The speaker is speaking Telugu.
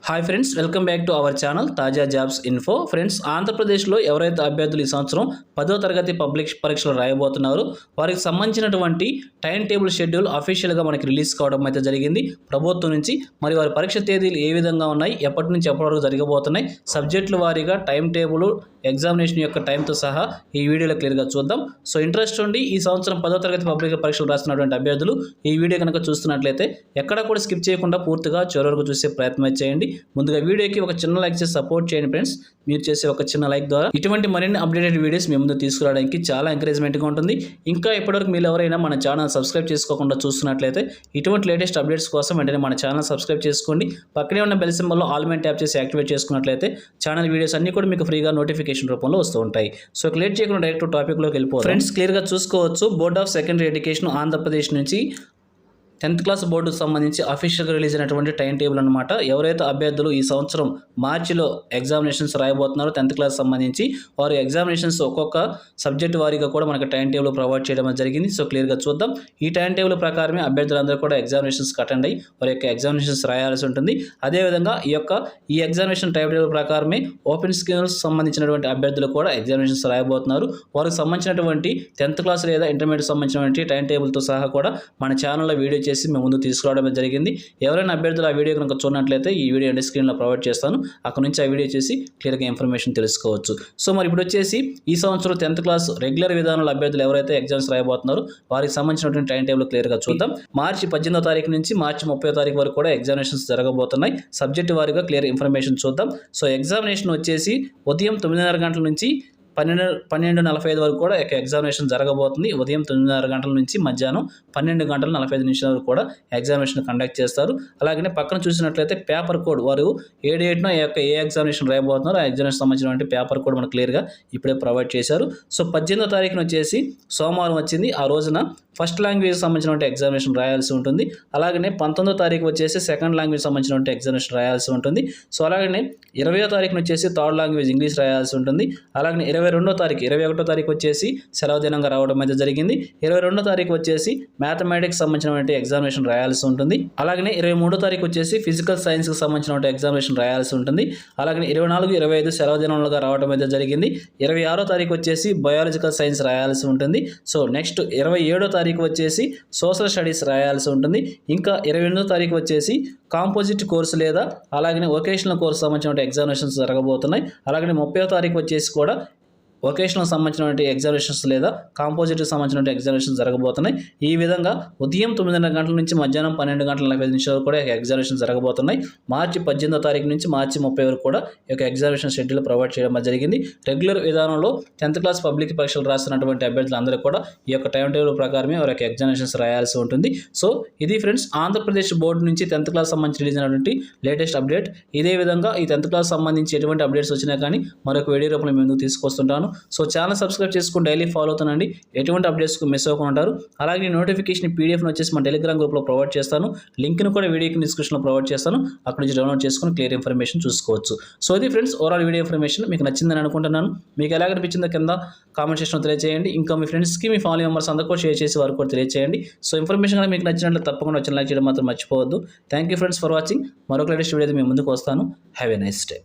Hi friends, welcome back to our channel తాజా జాబ్స్ ఇన్ఫో. ఫ్రెండ్స్, ఆంధ్రప్రదేశ్లో ఎవరైతే అభ్యర్థులు ఈ సంవత్సరం 10వ తరగతి పబ్లిక్ పరీక్షలు రాయబోతున్నారో వారికి సంబంధించినటువంటి టైం టేబుల్ షెడ్యూల్ అఫీషియల్గా మనకి రిలీజ్ కావడం అయితే జరిగింది ప్రభుత్వం నుంచి. మరి వారి పరీక్ష తేదీలు ఏ విధంగా ఉన్నాయి, ఎప్పటి నుంచి ఎప్పటి వరకు జరగబోతున్నాయి, సబ్జెక్టుల వారీగా టైం టేబుల్, ఎగ్జామినేషన్ యొక్క టైంతో సహా ఈ వీడియోలో క్లియర్గా చూద్దాం. సో ఇంట్రెస్ట్ ఉండి ఈ సంవత్సరం 10వ తరగతి పబ్లిక్ పరీక్షలు రాస్తున్నటువంటి అభ్యర్థులు ఈ వీడియో కనుక చూస్తున్నట్లయితే ఎక్కడ కూడా స్కిప్ చేయకుండా పూర్తిగా చివరి వరకు చూసే ప్రయత్నం చేయండి. ముందుగా వీడియోకి ఒక చిన్న లైక్ చేసి సపోర్ట్ చేయండి ఫ్రెండ్స్. మీరు చేసే ఒక చిన్న లైక్ ద్వారా ఇటువంటి మరిన్ని అప్డేటెడ్ వీడియోస్ మీ ముందు తీసుకురావడానికి చాలా ఎంకరేజ్మెంట్గా ఉంటుంది. ఇంకా ఇప్పటివరకు మీరు ఎవరైనా మన ఛానల్ సబ్స్క్రైబ్ చేసుకోకుండా చూస్తున్నట్లయితే ఇటువంటి లేటెస్ట్ అప్డేట్స్ కోసం వెంటనే మన ఛానల్ సబ్స్క్రైబ్ చేసుకోండి. పక్కనే ఉన్న బెల్ సింబల్లో ఆల్ మెంట్ ట్యాప్ చేసి యాక్టివేట్ చేసుకున్నట్లయితే ఛానల్ వీడియోస్ అన్ని కూడా మీకు ఫ్రీగా నోటిఫికేషన్ రూపంలో వస్తూ ఉంటాయి. సో లేట్ చేయకుండా డైరెక్ట్ టాపిక్లోకి వెళ్ళిపోతాం. ఫ్రెండ్స్, క్లియర్గా చూసుకోవచ్చు, board of secondary education Andhra Pradesh నుంచి 10th క్లాస్ బోర్డుకు సంబంధించి అఫీషియల్గా రిలీజ్ అయినటువంటి టైం టేబుల్ అనమాట. ఎవరైతే అభ్యర్థులు ఈ సంవత్సరం మార్చిలో ఎగ్జామినేషన్స్ రాయబోతున్నారో 10th క్లాస్ సంబంధించి వారు ఎగ్జామినేషన్స్ ఒక్కొక్క సబ్జెక్ట్ వారీగా కూడా మనకి టైం టేబుల్ ప్రొవైడ్ చేయడం జరిగింది. సో క్లియర్గా చూద్దాం. ఈ టైం టేబుల్ ప్రకారమే అభ్యర్థులందరూ కూడా ఎగ్జామినేషన్స్కి అటెండ్ అయ్యి వారి యొక్క ఎగ్జామినేషన్స్ రాయాల్సి ఉంటుంది. అదేవిధంగా ఈ ఎగ్జామినేషన్ టైం టేబుల్ ప్రకారమే ఓపెన్ స్కిల్స్ సంబంధించినటువంటి అభ్యర్థులు కూడా ఎగ్జామినేషన్స్ రాయబోతున్నారు. వారికి సంబంధించినటువంటి 10th క్లాస్ లేదా ఇంటర్మీడియట్ సంబంధించినటువంటి టైం టేబుల్తో సహా కూడా మన ఛానల్లో వీడియో చేసి మేము ముందు తీసుకురావడం జరిగింది. ఎవరైనా అభ్యర్థులు ఆ వీడియో కనుక చూడనట్లయితే ఈ వీడియో ఎండ్ స్క్రీన్లో ప్రొవైడ్ చేస్తాను. అక్కడ నుంచి ఆ వీడియో చేసి క్లియర్గా ఇన్ఫర్మేషన్ తెలుసుకోవచ్చు. సో మరి ఇప్పుడు వచ్చేసి ఈ సంవత్సరం 10th క్లాస్ రెగ్యులర్ విధానంలో అభ్యర్థులు ఎవరైతే ఎగ్జామ్స్ రాయబోతున్నారో వారికి సంబంధించినటువంటి టైం టేబుల్ క్లియర్గా చూద్దాం. మార్చి 18వ తారీఖు నుంచి మార్చి 30వ తారీఖు వరకు కూడా ఎగ్జామినేషన్స్ జరగబోతున్నాయి. సబ్జెక్ట్ వారీగా క్లియర్ ఇన్ఫర్మేషన్ చూద్దాం. సో ఎగ్జామినేషన్ వచ్చేసి ఉదయం 9:30 గంటల నుంచి 12:45 వరకు కూడా ఎగ్జామినేషన్ జరగబోతుంది. ఉదయం 9:30 గంటల నుంచి మధ్యాహ్నం 12:45 వరకు కూడా ఎగ్జామినేషన్ కండక్ట్ చేస్తారు. అలాగే పక్కన చూసినట్లయితే పేపర్ కోడ్ వారు ఏ డేట్న ఏ ఎగ్జామినేషన్ రాయబోతున్నారో ఆ ఎగ్జామినేషన్ సంబంధించినటువంటి పేపర్ కోడ్ మనకు క్లియర్గా ఇప్పుడే ప్రొవైడ్ చేశారు. సో 18వ తారీఖున వచ్చేసి సోమవారం వచ్చింది. ఆ రోజున ఫస్ట్ లాంగ్వేజ్ సంబంధించినటువంటి ఎగ్జామినేషన్ రాయాల్సి ఉంటుంది. అలాగనే 19వ తారీఖు వచ్చేసి సెకండ్ లాంగ్వేజ్ సంబంధించినటువంటి ఎగ్జామినేషన్ రాయాల్సి ఉంటుంది. సో అలాగనే 20వ తారీఖున వచ్చేసి థర్డ్ లాంగ్వేజ్ ఇంగ్లీష్ రాయాల్సి ఉంటుంది. అలాగే 21వ తారీఖు వచ్చేసి సెలవు దినంగా రావడం అయితే జరిగింది. 22వ తారీఖు వచ్చేసి మ్యాథమెటిక్స్ సంబంధించినటువంటి ఎగ్జామినేషన్ రాయాల్సి ఉంటుంది. అలాగే 23వ తారీఖు వచ్చేసి ఫిజికల్ సైన్స్కి సంబంధించినటువంటి ఎగ్జామినేషన్ రాయాల్సి ఉంటుంది. అలాగే 24, 25 సెలవు దినాలుగా రావడం అయితే జరిగింది. 26వ తారీఖు వచ్చేసి బయాలజికల్ సైన్స్ రాయాల్సి ఉంటుంది. సో నెక్స్ట్ 27వ తారీఖు వచ్చేసి సోషల్ స్టడీస్ రాయాల్సి ఉంటుంది. ఇంకా 28వ తారీఖు వచ్చేసి కాంపోజిట్ కోర్సు లేదా అలాగే వొకేషనల్ కోర్సు సంబంధించిన ఎగ్జామినేషన్స్ జరగబోతున్నాయి. అలాగే 30వ తారీఖు వచ్చేసి కూడా వొకేషనల్ సంబంధించినటువంటి ఎగ్జామినేషన్స్ లేదా కాంపోజిట్కి సంబంధించిన ఎగ్జామినేషన్స్ జరగబోతున్నాయి. ఈ విధంగా ఉదయం 9:30 గంటల నుంచి మధ్యాహ్నం 12:45 వరకు కూడా ఎగ్జామినేషన్ జరగబోతున్నాయి. మార్చి 18వ తారీఖు నుంచి మార్చి 30 వరకు కూడా ఈ యొక్క ఎగ్జామినేషన్ షెడ్యూల్ ప్రొవైడ్ చేయడం జరిగింది. రెగ్యులర్ విధానంలో 10th క్లాస్ పబ్లిక్ పరీక్షలు రాస్తున్నటువంటి అభ్యర్థులందరూ కూడా ఈ యొక్క టైం టేబుల్ ప్రకారమే వారి యొక్క ఎగ్జామినేషన్స్ రాయాల్సి ఉంటుంది. సో ఇది ఫ్రెండ్స్, ఆంధ్రప్రదేశ్ బోర్డు నుంచి 10th క్లాస్ సంబంధించి రిలీజ్ అయినటువంటి లేటెస్ట్ అప్డేట్. ఇదే విధంగా ఈ 10th క్లాస్ సంబంధించి ఎటువంటి అప్డేట్స్ వచ్చినా కానీ మరొక వీడియో రూపంలో ముందుకు తీసుకొస్తుంటాను. సో ఛానల్ సబ్స్క్రైబ్ చేసుకుని డైలీ ఫాలో అవుతానండి. ఎటువంటి అప్డేట్స్కు మిస్ అవ్వకుండా ఉంటారు. అలాగే నోటిఫికేషన్ పీడిఎఫ్ని వచ్చేసి మన టెలిగ్రామ్ గ్రూప్లో ప్రొవైడ్ చేస్తాను. లింక్ను కూడా వీడియోకి డిస్క్రిప్షన్లో ప్రొవైడ్ చేస్తాను. అక్కడ నుంచి డౌన్లోడ్ చేసుకుని క్లియర్ ఇన్ఫర్మేషన్ చూసుకోవచ్చు. సో ఇది ఫ్రెండ్స్, ఓవరాల్ వీడియో ఇన్ఫర్మేషన్ మీకు నచ్చిందని అనుకుంటున్నాను. మీకు ఎలా అనిపించిందో కింద కామెంట్ సెక్షన్లో తెలియజేయండి. ఇంకా మీ ఫ్రెండ్స్కి, మీ ఫ్యామిలీ మెంబర్స్ అందరూ కూడా షేర్ చేసి వారికి కూడా తెలియజేయండి. సో ఇన్ఫర్మేషన్ కూడా మీకు నచ్చినట్లు తప్పకుండా వచ్చిన లైక్ చేయడం మాత్రం మర్చిపోవద్దు. Thank you friends for watching. మరొక లేటెస్ట్ వీడియో మీ ముందుకు వస్తాను. Have a nice day.